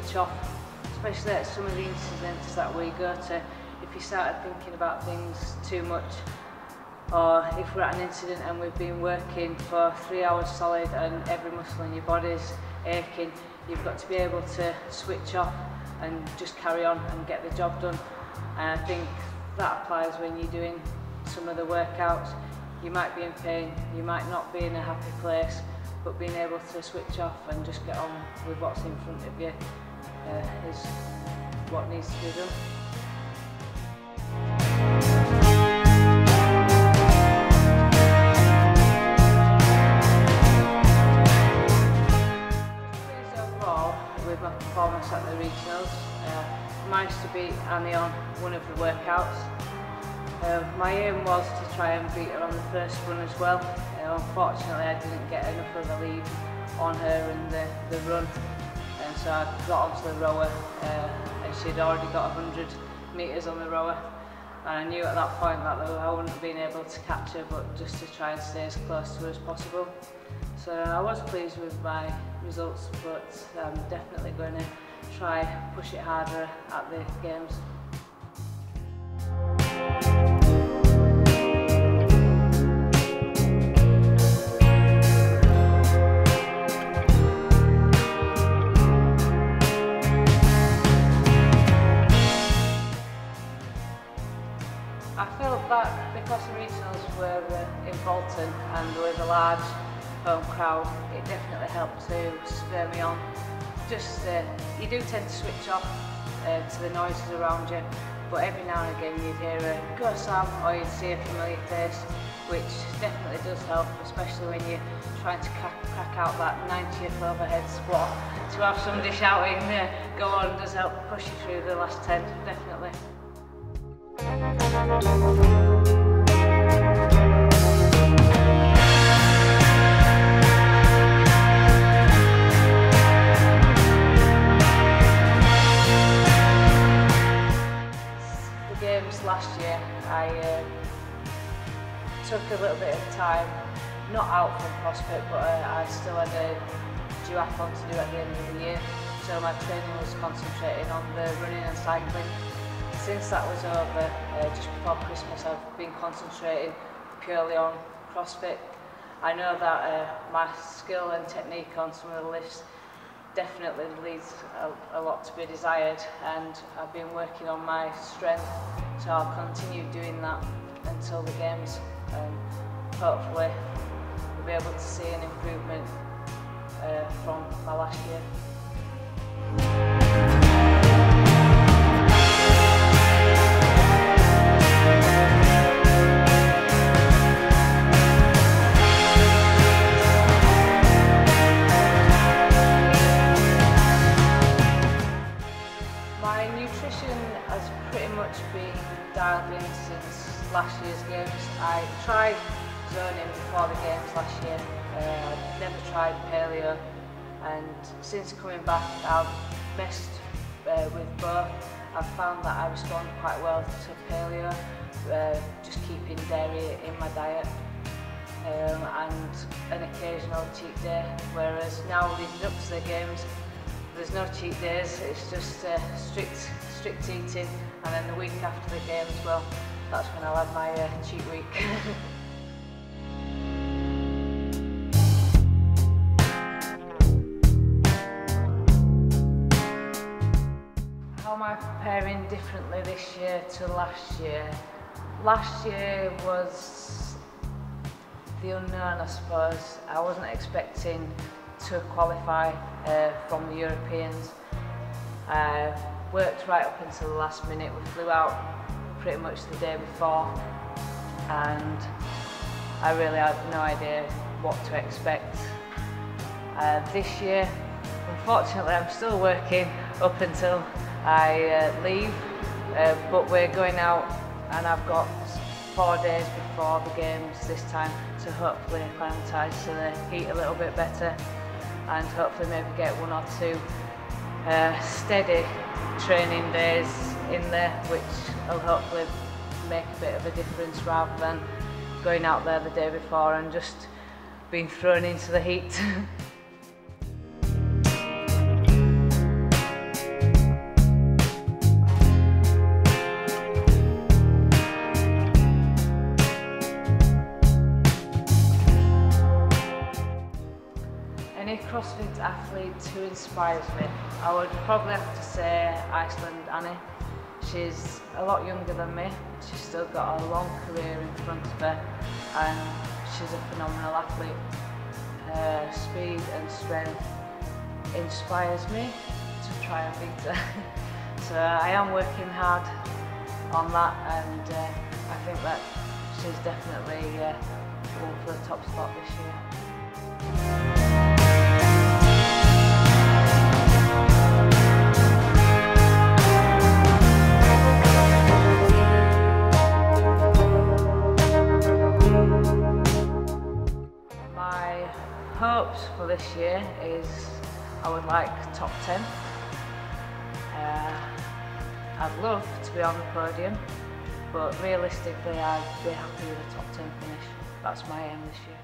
switch off, especially at some of the incidents that we go to. If you started thinking about things too much, or if we're at an incident and we've been working for 3 hours solid and every muscle in your body's aching, you've got to be able to switch off and just carry on and get the job done. And I think that applies when you're doing some of the workouts. You might be in pain, you might not be in a happy place, but being able to switch off and just get on with what's in front of you is what needs to be done. Overall, with my performance at the regionals, I managed to beat Annie on one of the workouts. My aim was to try and beat her on the first run as well. Unfortunately, I didn't get enough of a lead on her in the run, and so I got onto the rower, and she'd already got 100 metres on the rower. And I knew at that point that I wouldn't have been able to catch her, but just to try and stay as close to her as possible. So I was pleased with my results, but I'm definitely going to try push it harder at the games. I felt that because the regionals were in Bolton and with a large home crowd, it definitely helped to spur me on. Just, you do tend to switch off to the noises around you, but every now and again you'd hear a "Go Sam," or you'd see a familiar face, which definitely does help, especially when you're trying to crack out that 90th overhead squat. To have somebody shouting, "Go on," does help push you through the last 10, definitely. The games last year, I took a little bit of time, not out from CrossFit, but I still had a duathlon to do at the end of the year, so my training was concentrating on the running and cycling. Since that was over, just before Christmas, I've been concentrating purely on CrossFit. I know that my skill and technique on some of the lifts definitely leaves a lot to be desired, and I've been working on my strength, so I'll continue doing that until the games. Hopefully we'll be able to see an improvement from my last year. My nutrition has pretty much been dialed in since last year's games. I tried zoning before the games last year. I'd never tried paleo, and since coming back I've messed with both. I've found that I respond quite well to paleo, just keeping dairy in my diet, and an occasional cheat day, whereas now leading up to the games there's no cheat days, it's just strict eating, and then the week after the games, well, that's when I'll have my cheat week. How am I preparing differently this year to last year? Last year was the unknown, I suppose. I wasn't expecting to qualify from the Europeans. I worked right up until the last minute. We flew out pretty much the day before, and I really had no idea what to expect. This year, unfortunately, I'm still working up until I leave, but we're going out, and I've got 4 days before the games this time to hopefully acclimatise to the heat a little bit better, and hopefully maybe get 1 or 2 steady training days in there, which will hopefully make a bit of a difference rather than going out there the day before and just being thrown into the heat. CrossFit athlete who inspires me, I would probably have to say Iceland Annie. She's a lot younger than me, she's still got a long career in front of her and she's a phenomenal athlete. Her speed and strength inspires me to try and beat her. So I am working hard on that, and I think that she's definitely going for the top spot this year. My hopes for this year is I would like top 10. I'd love to be on the podium, but realistically I'd be happy with a top 10 finish. That's my aim this year.